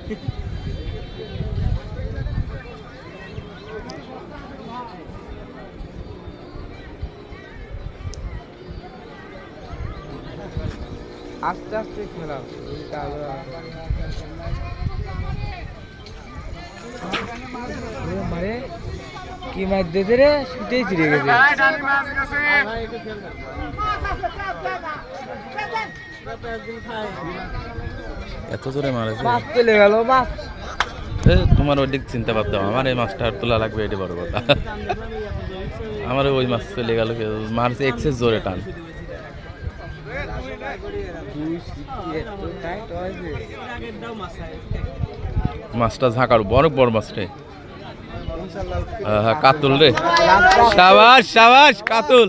আস্তে আস্তে খেলা মানে কি মাছ দিয়েছে রে শুটেই চিড়ে গেছে এত জোরে মারেছে মাছ চলে গেল মাছ তোমার ওই দিক চিন্তা বাদ দাও আমার এই মাছটা আর তোলা লাগবে এটি বড় কথা আমার ওই মাছ চলে গেল মারছে এক্সেস জোরে টান মাছটা ঝাঁকার বড় বড় মাছ রে হ্যাঁ কাতুল রে সাবাস সাবাস কাতুল